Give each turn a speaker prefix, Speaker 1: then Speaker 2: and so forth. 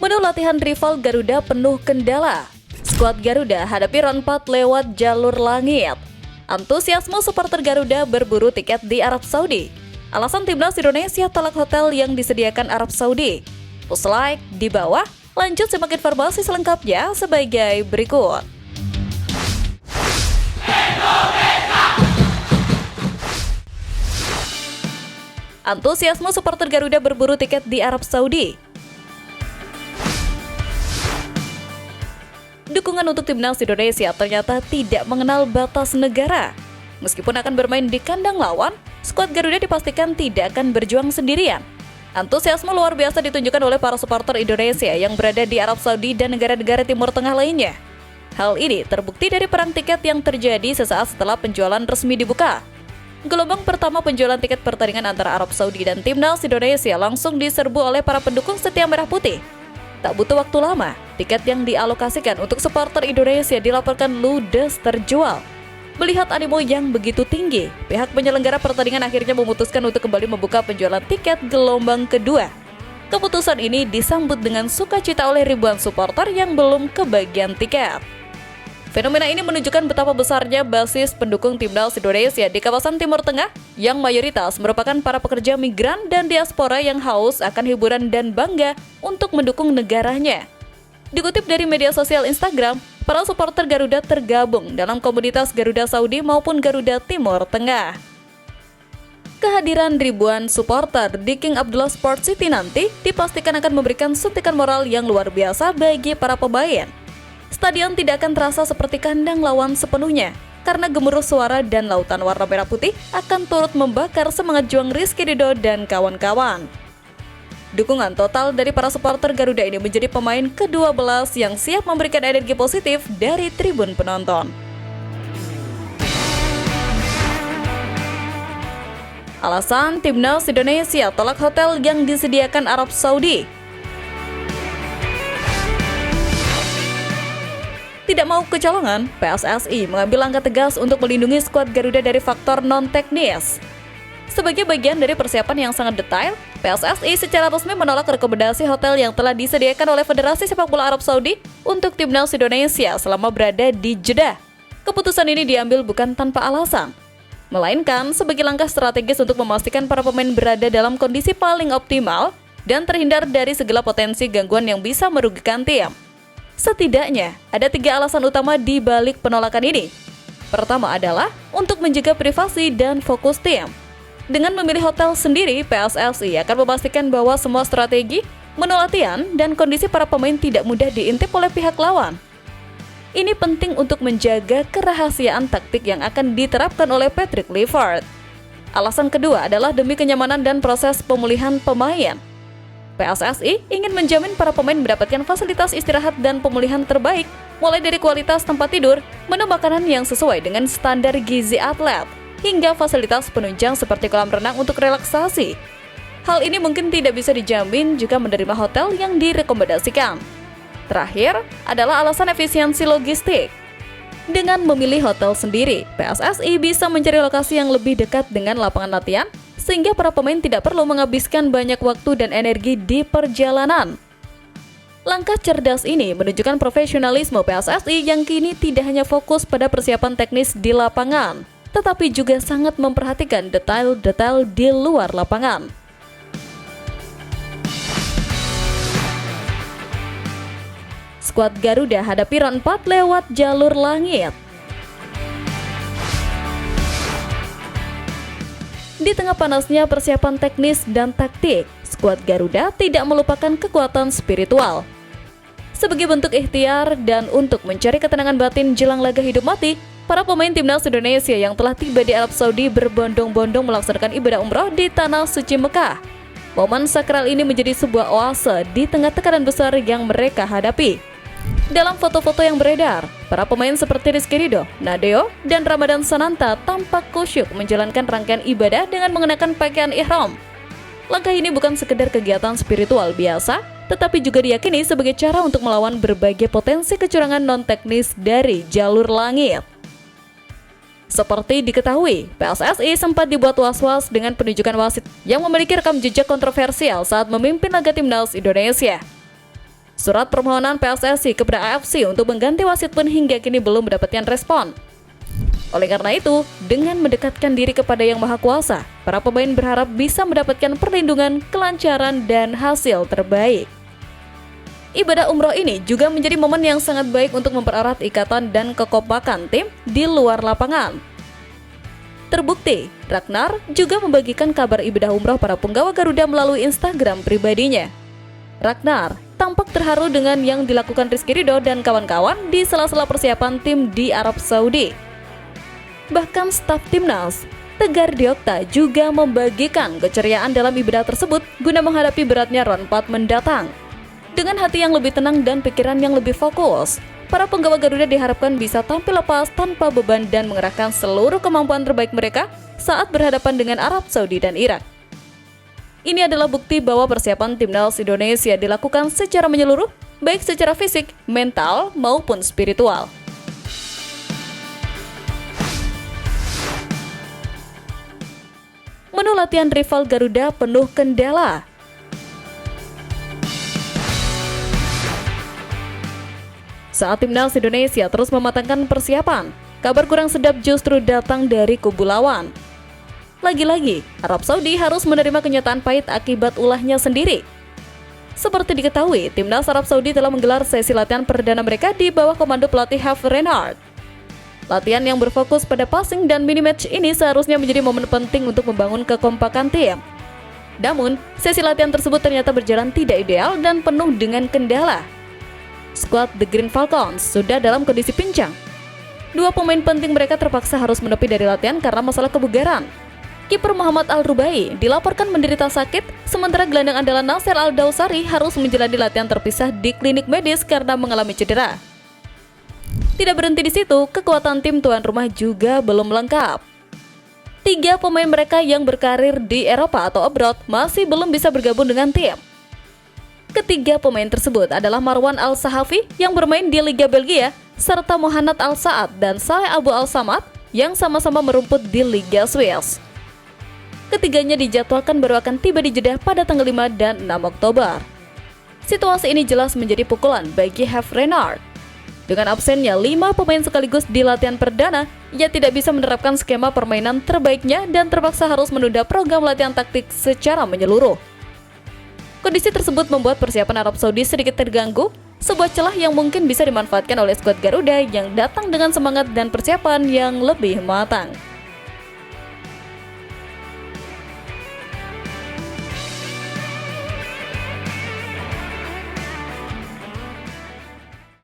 Speaker 1: Menu latihan rival Garuda penuh kendala. Skuad Garuda hadapi round 4 lewat jalur langit. Antusiasme supporter Garuda berburu tiket di Arab Saudi. Alasan timnas Indonesia tolak hotel yang disediakan Arab Saudi. Push like di bawah. Lanjut simak informasi selengkapnya sebagai berikut. Antusiasme supporter Garuda berburu tiket di Arab Saudi. Dukungan untuk timnas Indonesia ternyata tidak mengenal batas negara. Meskipun akan bermain di kandang lawan, skuad Garuda dipastikan tidak akan berjuang sendirian. Antusiasme luar biasa ditunjukkan oleh para supporter Indonesia yang berada di Arab Saudi dan negara-negara Timur Tengah lainnya. Hal ini terbukti dari perang tiket yang terjadi sesaat setelah penjualan resmi dibuka. Gelombang pertama penjualan tiket pertandingan antara Arab Saudi dan timnas Indonesia langsung diserbu oleh para pendukung setia merah putih. Tak butuh waktu lama, tiket yang dialokasikan untuk supporter Indonesia dilaporkan ludes terjual. Melihat animo yang begitu tinggi, pihak penyelenggara pertandingan akhirnya memutuskan untuk kembali membuka penjualan tiket gelombang kedua. Keputusan ini disambut dengan sukacita oleh ribuan supporter yang belum kebagian tiket. Fenomena ini menunjukkan betapa besarnya basis pendukung timnas Indonesia di kawasan Timur Tengah yang mayoritas merupakan para pekerja migran dan diaspora yang haus akan hiburan dan bangga untuk mendukung negaranya. Dikutip dari media sosial Instagram, para supporter Garuda tergabung dalam komunitas Garuda Saudi maupun Garuda Timur Tengah. Kehadiran ribuan supporter di King Abdullah Sports City nanti dipastikan akan memberikan suntikan moral yang luar biasa bagi para pemain. Stadion tidak akan terasa seperti kandang lawan sepenuhnya, karena gemuruh suara dan lautan warna merah putih akan turut membakar semangat juang Rizky Ridho dan kawan-kawan. Dukungan total dari para supporter Garuda ini menjadi pemain ke-12 yang siap memberikan energi positif dari tribun penonton. Alasan timnas Indonesia tolak hotel yang disediakan Arab Saudi. Tidak mau kecolongan, PSSI mengambil langkah tegas untuk melindungi skuad Garuda dari faktor non-teknis. Sebagai bagian dari persiapan yang sangat detail, PSSI secara resmi menolak rekomendasi hotel yang telah disediakan oleh Federasi Sepak Bola Arab Saudi untuk timnas Indonesia selama berada di Jeddah. Keputusan ini diambil bukan tanpa alasan, melainkan sebagai langkah strategis untuk memastikan para pemain berada dalam kondisi paling optimal dan terhindar dari segala potensi gangguan yang bisa merugikan tim. Setidaknya, ada 3 alasan utama di balik penolakan ini. Pertama adalah untuk menjaga privasi dan fokus tim. Dengan memilih hotel sendiri, PSSI akan memastikan bahwa semua strategi, menu latihan, dan kondisi para pemain tidak mudah diintip oleh pihak lawan. Ini penting untuk menjaga kerahasiaan taktik yang akan diterapkan oleh Patrick Kluivert. Alasan kedua adalah demi kenyamanan dan proses pemulihan pemain. PSSI ingin menjamin para pemain mendapatkan fasilitas istirahat dan pemulihan terbaik, mulai dari kualitas tempat tidur, menu makanan yang sesuai dengan standar gizi atlet, hingga fasilitas penunjang seperti kolam renang untuk relaksasi. Hal ini mungkin tidak bisa dijamin jika menerima hotel yang direkomendasikan. Terakhir adalah alasan efisiensi logistik. Dengan memilih hotel sendiri, PSSI bisa mencari lokasi yang lebih dekat dengan lapangan latihan, sehingga para pemain tidak perlu menghabiskan banyak waktu dan energi di perjalanan. Langkah cerdas ini menunjukkan profesionalisme PSSI yang kini tidak hanya fokus pada persiapan teknis di lapangan, tetapi juga sangat memperhatikan detail-detail di luar lapangan. Skuad Garuda hadapi round 4 lewat jalur langit. Di tengah panasnya persiapan teknis dan taktik, skuad Garuda tidak melupakan kekuatan spiritual. Sebagai bentuk ikhtiar dan untuk mencari ketenangan batin jelang laga hidup mati, para pemain timnas Indonesia yang telah tiba di Arab Saudi berbondong-bondong melaksanakan ibadah umroh di Tanah Suci Mekah. Momen sakral ini menjadi sebuah oase di tengah tekanan besar yang mereka hadapi. Dalam foto-foto yang beredar, para pemain seperti Rizky Ridho, Nadeo, dan Ramadan Sananta tampak khusyuk menjalankan rangkaian ibadah dengan mengenakan pakaian ihram. Langkah ini bukan sekedar kegiatan spiritual biasa, tetapi juga diyakini sebagai cara untuk melawan berbagai potensi kecurangan non-teknis dari jalur langit. Seperti diketahui, PSSI sempat dibuat was-was dengan penunjukan wasit yang memiliki rekam jejak kontroversial saat memimpin laga timnas Indonesia. Surat permohonan PSSI kepada AFC untuk mengganti wasit pun hingga kini belum mendapatkan respon. Oleh karena itu, dengan mendekatkan diri kepada Yang Maha Kuasa, para pemain berharap bisa mendapatkan perlindungan, kelancaran, dan hasil terbaik. Ibadah umroh ini juga menjadi momen yang sangat baik untuk mempererat ikatan dan kekompakan tim di luar lapangan. Terbukti, Ragnar juga membagikan kabar ibadah umroh para punggawa Garuda melalui Instagram pribadinya. Ragnar tampak terharu dengan yang dilakukan Rizky Ridho dan kawan-kawan di sela-sela persiapan tim di Arab Saudi. Bahkan staf timnas, Tegar Diokta juga membagikan keceriaan dalam ibadah tersebut guna menghadapi beratnya round 4 mendatang. Dengan hati yang lebih tenang dan pikiran yang lebih fokus, para penggawa Garuda diharapkan bisa tampil lepas tanpa beban dan mengerahkan seluruh kemampuan terbaik mereka saat berhadapan dengan Arab Saudi dan Irak. Ini adalah bukti bahwa persiapan timnas Indonesia dilakukan secara menyeluruh, baik secara fisik, mental, maupun spiritual. Menu latihan rival Garuda penuh kendala. Saat timnas Indonesia terus mematangkan persiapan, kabar kurang sedap justru datang dari kubu lawan. Lagi-lagi, Arab Saudi harus menerima kenyataan pahit akibat ulahnya sendiri. Seperti diketahui, timnas Arab Saudi telah menggelar sesi latihan perdana mereka di bawah komando pelatih Hervé Renard. Latihan yang berfokus pada passing dan mini-match ini seharusnya menjadi momen penting untuk membangun kekompakan tim. Namun, sesi latihan tersebut ternyata berjalan tidak ideal dan penuh dengan kendala. Skuad The Green Falcons sudah dalam kondisi pincang. Dua pemain penting mereka terpaksa harus menepi dari latihan karena masalah kebugaran. Kiper Muhammad Al-Rubai dilaporkan menderita sakit, sementara gelandang andalan Nasser Al-Dawsari harus menjalani latihan terpisah di klinik medis karena mengalami cedera. Tidak berhenti di situ, kekuatan tim tuan rumah juga belum lengkap. 3 pemain mereka yang berkarir di Eropa atau abroad masih belum bisa bergabung dengan tim. Ketiga pemain tersebut adalah Marwan Al-Sahafi yang bermain di Liga Belgia, serta Mohanad Al-Saad dan Saleh Abu Al-Samad yang sama-sama merumput di Liga Swiss. Ketiganya dijadwalkan baru akan tiba di Jeddah pada tanggal 5 dan 6 Oktober. Situasi ini jelas menjadi pukulan bagi Hervé Renard. Dengan absennya 5 pemain sekaligus di latihan perdana, ia tidak bisa menerapkan skema permainan terbaiknya dan terpaksa harus menunda program latihan taktik secara menyeluruh. Kondisi tersebut membuat persiapan Arab Saudi sedikit terganggu, sebuah celah yang mungkin bisa dimanfaatkan oleh skuad Garuda yang datang dengan semangat dan persiapan yang lebih matang.